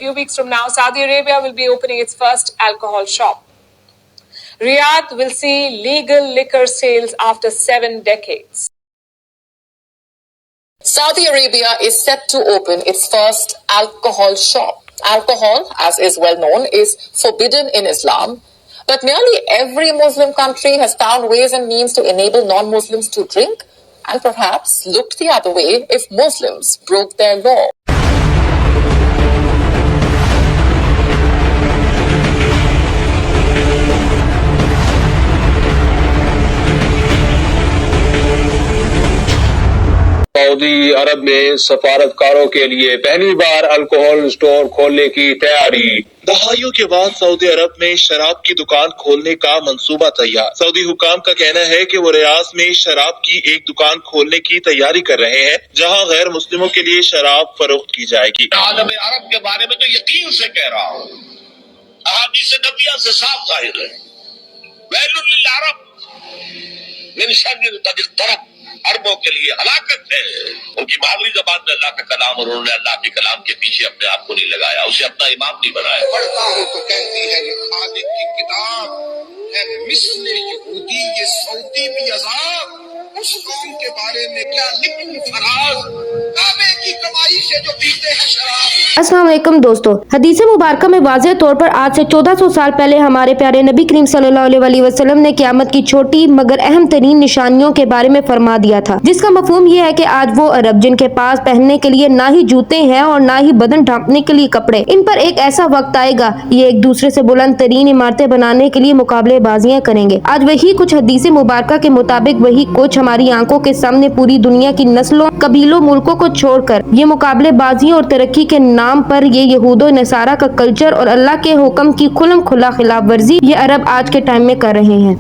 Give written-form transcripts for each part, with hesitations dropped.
few weeks from now, Saudi Arabia will be opening its first alcohol shop. Riyadh will see legal liquor sales after 7 decades. Saudi Arabia is set to open its first alcohol shop. Alcohol, as is well known, is forbidden in Islam, but nearly every Muslim country has found ways and means to enable non-Muslims to drink and perhaps looked the other way if Muslims broke their law. सऊदी अरब में सफारतकारों के लिए पहली बार alcohol store खोलने की तैयारी। दहाइयों के बाद सऊदी अरब में शराब की दुकान खोलने का मंसूबा तैयार। सऊदी हुकाम का कहना है कि वो रियाद में शराब की एक दुकान खोलने की तैयारी कर रहे हैं, जहां गैर मुस्लिमों के लिए शराब फरोख्त की जाएगी। आलम अरब के बारे में तो यकीन से कह रहा हूँ, अहादीस नबिया से साफ जाहिर है, वैलुल लिल अरब मिन शर्रिल कद इक़्तरब, अरबों के लिए हलाकत है। उनकी मामूली जबान में अल्लाह का कलाम और उन्होंने अल्लाह के कलाम के पीछे अपने आप को नहीं लगाया, उसे अपना इमाम नहीं बनाया। पढ़ता हूँ तो कहती है ये खालिक की किताब है, मिस्ल यहूदी ये सऊदी भी अज़ाब, उस कौम के बारे में क्या लिखूं फराज, काबे की कमाई से जो पीते हैं शराब। अस्सलाम वालेकुम दोस्तों, हदीस मुबारक में वाज़ेह तौर पर आज से 1400 साल पहले हमारे प्यारे नबी करीम सल्लल्लाहु अलैहि वसल्लम ने क़यामत की छोटी मगर अहम तरीन निशानियों के बारे में फरमा दिया था, जिसका मफहूम ये है कि आज वो अरब जिनके पास पहनने के लिए ना ही जूते हैं और ना ही बदन ढांपने के लिए कपड़े, इन पर एक ऐसा वक्त आएगा ये एक दूसरे से बुलंद तरीन इमारतें बनाने के लिए मुकाबलेबाजियां करेंगे। आज वही कुछ हदीस मुबारक के मुताबिक वही कुछ हमारी आंखों के सामने पूरी दुनिया की नस्लों, कबीलों, मुल्कों को छोड़कर ये मुकाबलेबाजियों और तरक्की के नाम पर ये यहूदो नसारा का कल्चर और अल्लाह के हुक्म की खुल्म खुला खिलाफ वर्जी ये अरब आज के टाइम में कर रहे हैं।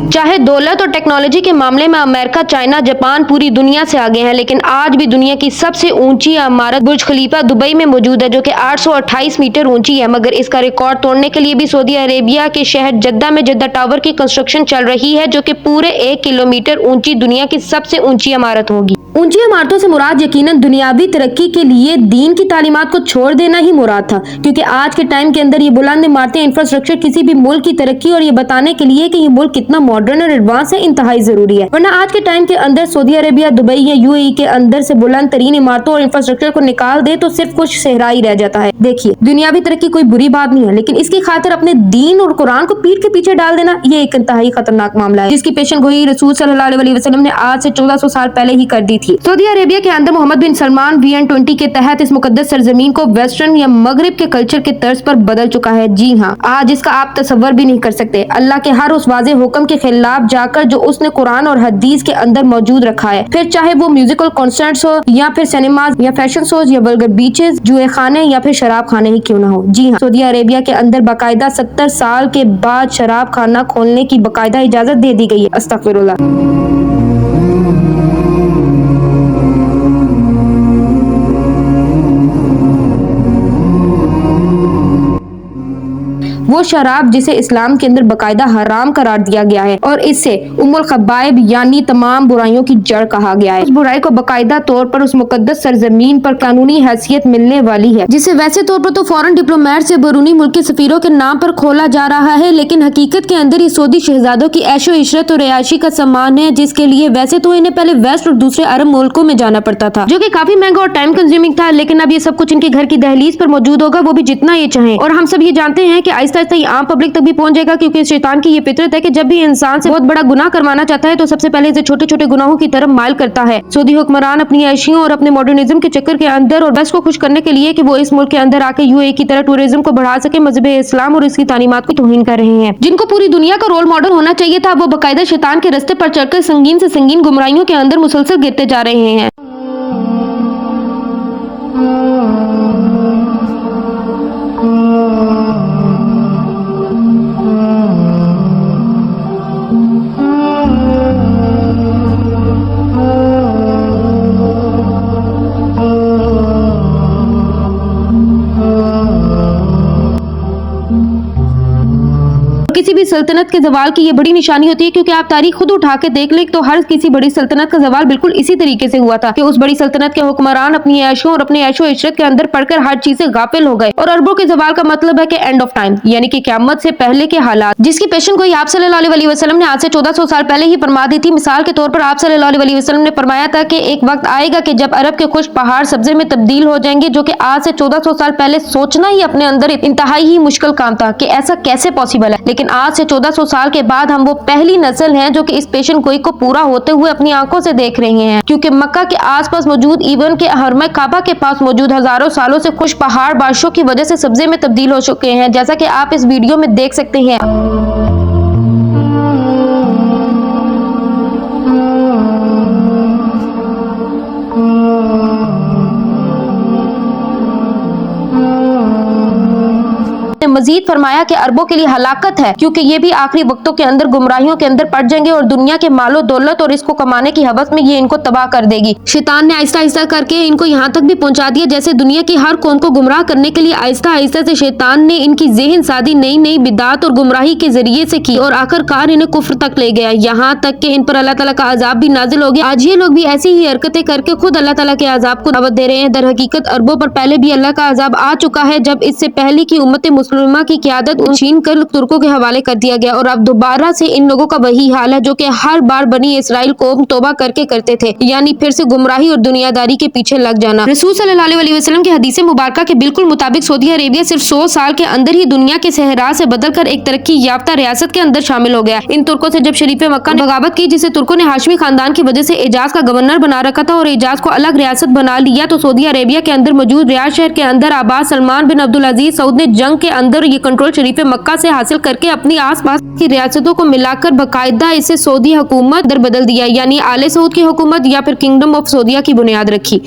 चाहे दौलत और टेक्नोलॉजी के मामले में अमेरिका, चाइना, जापान पूरी दुनिया से आगे हैं, लेकिन आज भी दुनिया की सबसे ऊंची इमारत बुर्ज खलीफा दुबई में मौजूद है, जो कि 828 मीटर ऊंची है। मगर इसका रिकॉर्ड तोड़ने के लिए भी सऊदी अरेबिया के शहर जद्दा में जद्दा टावर की कंस्ट्रक्शन चल रही है, जो कि पूरे 1 किलोमीटर ऊंची दुनिया की सबसे ऊंची इमारत होगी। ऊंची इमारतों से मुराद यकीनन दुनियावी तरक्की के लिए दीन की तालीमात को छोड़ देना ही मुराद था, क्योंकि आज के टाइम के अंदर ये बुलंद इमारतें, इंफ्रास्ट्रक्चर किसी भी मुल्क की तरक्की और ये बताने के लिए कि ये मुल्क कितना मॉडर्न और एडवांस है इंतहाई जरूरी है। वरना आज के टाइम के अंदर सऊदी अरेबिया, दुबई या यूएई के अंदर से बुलंद तरीन इमारतों और इंफ्रास्ट्रक्चर को निकाल दे तो सिर्फ कुछ सहरा ही रह जाता है। देखिए, दुनियावी तरक्की कोई बुरी बात नहीं है, लेकिन इसकी खातिर अपने दीन और कुरान को पीठ के पीछे डाल देना ये एक इंतहाई खतरनाक मामला है, जिसकी पेशन गोई रसूल सल्लल्लाहु अलैहि वसल्लम ने आज से 1400 साल पहले ही कर दी थी। सऊदी अरेबिया के अंदर मोहम्मद बिन सलमान VN20 के तहत इस मुकद्दस सरजमीन को वेस्टर्न या मगरिब के कल्चर के तर्ज पर बदल चुका है। जी हाँ, आज इसका आप तसव्वुर भी नहीं कर सकते। अल्लाह के हर उस वाज़ेह हुक्म के खिलाफ जाकर जो उसने कुरान और हदीस के अंदर मौजूद रखा है, फिर चाहे वो म्यूजिकल कॉन्सर्ट्स हो या फिर सिनेमाज या फैशन शोज या वल्गर बीचेस, जुए खाने या फिर शराब खाने ही क्यों ना हो। जी हाँ, सऊदी अरेबिया के अंदर बाकायदा 70 साल के बाद शराब खाना खोलने की बाकायदा इजाजत दे दी गई है। अस्तगफिरुल्लाह। वो शराब जिसे इस्लाम के अंदर बाकायदा हराम करार दिया गया है और इससे उम्मुल खबाइब यानी तमाम बुराइयों की जड़ कहा गया है। उस बुराई को बाकायदा तौर पर उस मुकद्दस सरजमीन पर कानूनी हैसियत मिलने वाली है, जिसे वैसे तौर पर तो फॉरेन डिप्लोमेट से बैरूनी मुल्क के सफीरों के नाम पर खोला जा रहा है, लेकिन हकीकत के अंदर ये सऊदी शहजादों की ऐशो इशरत और रिहायशी का सामान है, जिसके लिए वैसे तो इन्हें पहले वेस्ट और दूसरे अरब मुल्कों में जाना पड़ता था, जो कि काफी महंगा और टाइम कंज्यूमिंग था। लेकिन अब ये सब कुछ इनके घर की दहलीज पर मौजूद होगा, वो भी जितना ये चाहें। और हम सब ये जानते हैं कि आहिस्ता आहिस्ता आम पब्लिक तक भी पहुंच जाएगा, क्योंकि शैतान की ये फितरत है कि जब भी इंसान से बहुत बड़ा गुनाह करवाना चाहता है तो सबसे पहले इसे छोटे छोटे गुनाहों की तरफ माइल करता है। सऊदी हुक्मरान अपनी ऐशियों और अपने मॉडर्निज्म के चक्कर के अंदर और वेस्ट को खुश करने के लिए कि वो इस मुल्क के अंदर आके यूएई की तरह टूरिज्म को बढ़ा सके, मजहब इस्लाम और इसकी तालीमात को तौहीन कर रहे हैं। जिनको पूरी दुनिया का रोल मॉडल होना चाहिए था, वो बाकायदा शैतान के रास्ते पर चढ़कर संगीन से संगीन गुमराहियों के अंदर मुसलसल गिरते जा रहे हैं। सल्तनत के जवाल की ये बड़ी निशानी होती है, क्योंकि आप तारीख खुद उठा के देख लें तो हर किसी बड़ी सल्तनत का जवाल बिल्कुल इसी तरीके से हुआ था कि उस बड़ी सल्तनत के हुक्मरान अपनी ऐशों और अपने ऐशो इशरत के अंदर पढ़कर हर चीज से गाफिल हो गए। और अरबों के जवाल का मतलब है कि एंड ऑफ टाइम, यानी कि क़यामत से पहले के हालात, जिसकी पेशन गोई आप सल्लल्लाहु अलैहि वसल्लम ने आज से 1400 साल पहले ही फरमा दी थी। मिसाल के तौर पर आप सल्लल्लाहु अलैहि वसल्लम ने फरमाया था कि एक वक्त आएगा कि जब अरब के खुश पहाड़ सब्जे में तब्दील हो जाएंगे, जो कि आज से 1400 साल पहले सोचना ही अपने अंदर इंतहाई ही मुश्किल काम था कि ऐसा कैसे पॉसिबल है। लेकिन आज से 1400 साल के बाद हम वो पहली नस्ल हैं जो कि इस पेशन गोई को पूरा होते हुए अपनी आंखों से देख रहे हैं, क्योंकि मक्का के आसपास मौजूद इवन के हरम काबा के पास मौजूद हजारों सालों से खुश पहाड़ बारिशों की वजह से सब्जे में तब्दील हो चुके हैं, जैसा कि आप इस वीडियो में देख सकते हैं। मजीद फरमाया कि अरबों के लिए हलाकत है, क्योंकि ये भी आखिरी वक्तों के अंदर गुमराहियों के अंदर पड़ जाएंगे और दुनिया के मालो दौलत और इसको कमाने की हवस में ये इनको तबाह कर देगी। शैतान ने आहिस्ता आहिस्ता करके इनको यहाँ तक भी पहुंचा दिया जैसे दुनिया की हर कौम को गुमराह करने के लिए आहिस्ता आहिस्ता से शैतान ने इनकी ज़हन सादी नई नई बिदात और गुमराही के जरिए से की और आखिरकार इन्हें कुफ्र तक ले गया, यहाँ तक कि इन पर अल्लाह ताला का अजाब भी नाजिल हो गया। आज ये लोग भी ऐसी ही हरकतें करके खुद अल्लाह ताला के अजाब को दावत दे रहे हैं। दर हकीकत अरबों पर पहले भी अल्लाह का अजाब आ चुका है, जब इससे पहले की उम्मत मुस्लिमा की क़यादत छीन कर तुर्कों के हवाले कर दिया गया और अब दोबारा से इन लोगों का वही हाल है जो कि हर बार बनी इस्राइल कौम तौबा करके करते थे, यानी फिर से गुमराही और दुनियादारी के पीछे लग जाना। रसूल सल्लल्लाहु अलैहि वसल्लम की हदीस मुबारका के बिल्कुल मुताबिक सऊदी अरेबिया सिर्फ 100 साल के अंदर ही दुनिया के सहरा से बदलकर एक तरक्की याफ्ता रियासत के अंदर शामिल हो गया। इन तुर्कों से जब शरीफ मक्का ने बगावत की, जिसे तुर्कों ने हाशमी खानदान की वजह से एजाज का गवर्नर बना रखा था और एजाज को अलग रियासत बना लिया, तो सऊदी अरेबिया के अंदर मौजूद रियाद शहर के अंदर आबाद सलमान बिन अब्दुल अजीज सऊद ने जंग के अंदर ये कंट्रोल शरीफ मक्का से हासिल करके अपनी आसपास की रियासतों को मिलाकर बाकायदा इसे सऊदी हुकूमत दर बदल दिया, यानी आले सऊद की हुकूमत या फिर किंगडम ऑफ सऊदिया की बुनियाद रखी।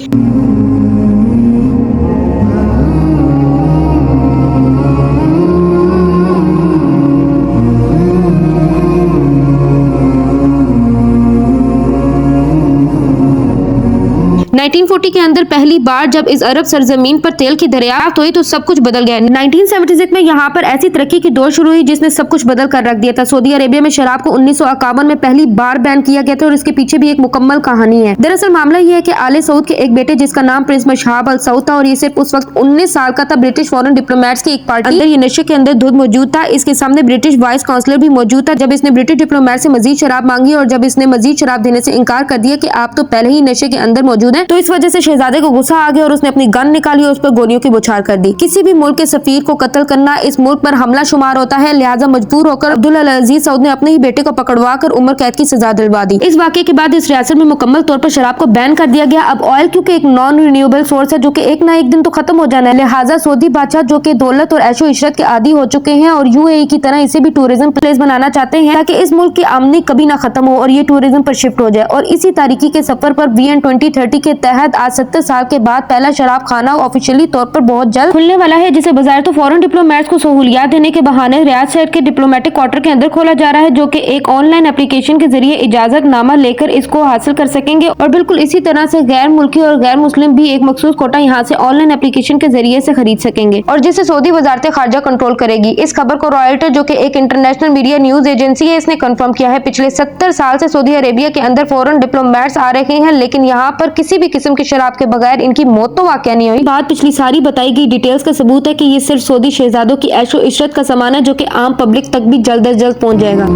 1940 के अंदर पहली बार जब इस अरब सरजमीन पर तेल की दरियाफ्त हुई तो सब कुछ बदल गया। 1976 में यहाँ पर ऐसी तरक्की की दौड़ शुरू हुई जिसने सब कुछ बदल कर रख दिया था। सऊदी अरेबिया में शराब को 1951 में पहली बार बैन किया गया था और इसके पीछे भी एक मुकम्मल कहानी है। दरअसल मामला यह है कि आले सऊद के एक बेटे जिसका नाम प्रिंस मशहाब अल सऊद था और ये सिर्फ उस वक्त 19 साल का था, ब्रिटिश फॉरेन डिप्लोमेट्स की एक पार्टी अंदर ये नशे के अंदर धुत मौजूद था। इसके सामने ब्रिटिश वाइस काउंसलर भी मौजूद था। जब इसने ब्रिटिश डिप्लोमेट से मजीद शराब मांगी और जब इसने मजीद शराब देने से इनकार कर दिया कि आप तो पहले ही नशे के अंदर मौजूद हैं, तो इस वजह से शहजादे को गुस्सा आ गया और उसने अपनी गन निकाली और उस पर गोलियों की बौछार कर दी। किसी भी मुल्क के सफीर को कत्ल करना इस मुल्क पर हमला शुमार होता है, लिहाजा मजबूर होकर अब्दुल अजीज सऊद ने अपने ही बेटे को पकड़वा कर उम्र कैद की सजा दिलवा दी। इस वाक़े के बाद इस रियासत में मुकम्मल तौर पर शराब को बैन कर दिया गया। अब ऑयल क्योंकि एक नॉन रिन्यूएबल सोर्स है जो कि एक ना एक दिन तो खत्म हो जाना है, लिहाजा सऊदी बादशाह जो कि दौलत और ऐशो इशरत के आदी हो चुके हैं और यूएई की तरह इसे भी टूरिज्म प्लेस बनाना चाहते हैं ताकि इस मुल्क की आमदनी कभी ना खत्म हो और ये टूरिज्म पर शिफ्ट हो जाए। और इसी तारीखी के सफर पर VN 2030 के तहत आज 70 साल के बाद पहला शराब खाना ऑफिशियली तौर पर बहुत जल्द खुलने वाला है, जिसे बाजार तो फॉरेन डिप्लोमेट्स को सहूलियात देने के बहाने रियाद शहर के डिप्लोमेटिक क्वार्टर के अंदर खोला जा रहा है, जो कि एक ऑनलाइन एप्लीकेशन के जरिए इजाजत नामा लेकर इसको हासिल कर सकेंगे। और बिल्कुल इसी तरह से गैर मुल्की और गैर मुस्लिम भी एक मखसूस कोटा यहाँ से ऑनलाइन एप्लीकेशन के जरिए से खरीद सकेंगे और जिसे सऊदी वजारत खारजा कंट्रोल करेगी। इस खबर को रॉयटर्स जो कि एक इंटरनेशनल मीडिया न्यूज एजेंसी है, इसने कंफर्म किया है। पिछले 70 साल से सऊदी अरेबिया के अंदर फॉरेन डिप्लोमेट्स आ रहे हैं, लेकिन यहाँ पर किसी भी किस्म की शराब के बगैर इनकी मौत तो वाकई नहीं हुई। बात पिछली सारी बताई गई डिटेल्स का सबूत है कि ये सिर्फ सऊदी शहजादों की ऐशो इशरत का सामान है जो कि आम पब्लिक तक भी जल्द अज जल्द पहुंच जाएगा।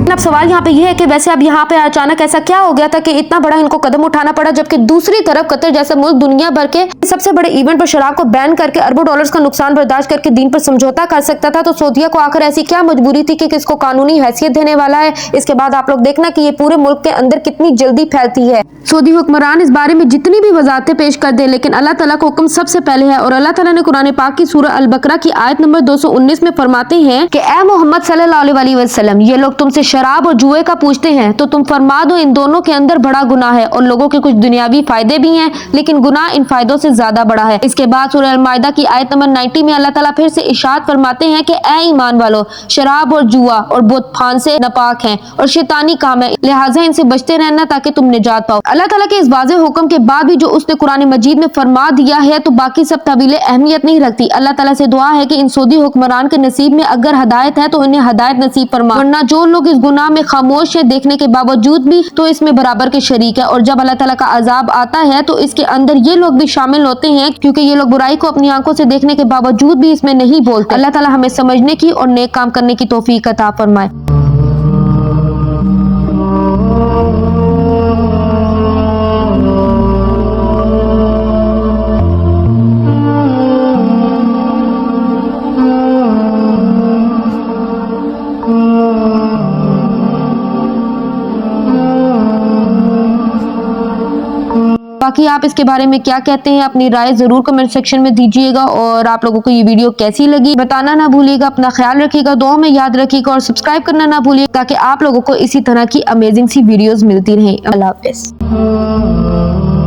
अब सवाल यहाँ पे ये है कि वैसे अब यहाँ पे अचानक ऐसा क्या हो गया था कि इतना बड़ा इनको कदम उठाना पड़ा, जबकि दूसरी तरफ कतर जैसा मुल्क दुनिया भर के सबसे बड़े इवेंट पर शराब को बैन करके अरबों डॉलर्स का नुकसान बर्दाश्त करके दीन पर समझौता कर सकता था। तो सऊदिया को आखिर ऐसी क्या मजबूरी थी कि इसको कानूनी हैसियत देने वाला है। इसके बाद आप लोग देखना कि ये पूरे मुल्क के अंदर कितनी जल्दी फैलती है। सऊदी हुक्मरान इस बारे में जितनी भी वजाहतें पेश कर दे, लेकिन अल्लाह ताला का हुक्म सबसे पहले है और अल्लाह ताला ने कुरान पाक की सूरह अल बकरा की आयत नंबर 219 में फरमाते हैं कि ए मोहम्मद सल्लल्लाहु अलैहि वसल्लम, ये लोग तुमसे शराब और जुए जुए का पूछते हैं तो तुम फरमा दो इन दोनों के अंदर बड़ा गुनाह है और लोगों के कुछ दुनियावी फायदे भी हैं, लेकिन गुनाह इन फायदों से ज्यादा बड़ा है। इसके बाद सूरह अल-माइदा की आयत नंबर 90 में अल्लाह ताला फिर से इरशाद फरमाते हैं कि ए ईमान वालों, शराब और जुआ और बुत फान से नापाक हैं और शैतानी काम है, लिहाजा इनसे बचते रहना ताकि तुम निजात पाओ। अल्लाह ताला के इस वाज़ेह हुक्म के बाद भी जो उसने कुरान मजीद में फरमा दिया है तो बाकी सब तवीलें अहमियत नहीं रखती। अल्लाह ताला से दुआ है कि इन सऊदी हुक्मरान के नसीब में अगर हदायत है तो इन्हें हदायत नसीब फरमा, वरना जो लोग इस गुनाह में खामोश है देखने के बावजूद भी तो इसमें बराबर के शरीक है। और जब अल्लाह ताला का अजाब आता है तो इसके अंदर ये लोग भी शामिल होते हैं, क्योंकि ये लोग बुराई को अपनी आंखों से देखने के बावजूद भी इसमें नहीं बोलते। अल्लाह ताला हमें समझने की और नेक काम करने की तौफीक अता फरमाए। बाकी आप इसके बारे में क्या कहते हैं, अपनी राय जरूर कमेंट सेक्शन में दीजिएगा। और आप लोगों को ये वीडियो कैसी लगी बताना ना भूलिएगा। अपना ख्याल रखिएगा, दुआ में याद रखिएगा और सब्सक्राइब करना ना भूलिएगा ताकि आप लोगों को इसी तरह की अमेजिंग सी वीडियोस मिलती रहें। अल्लाह हाफिज़।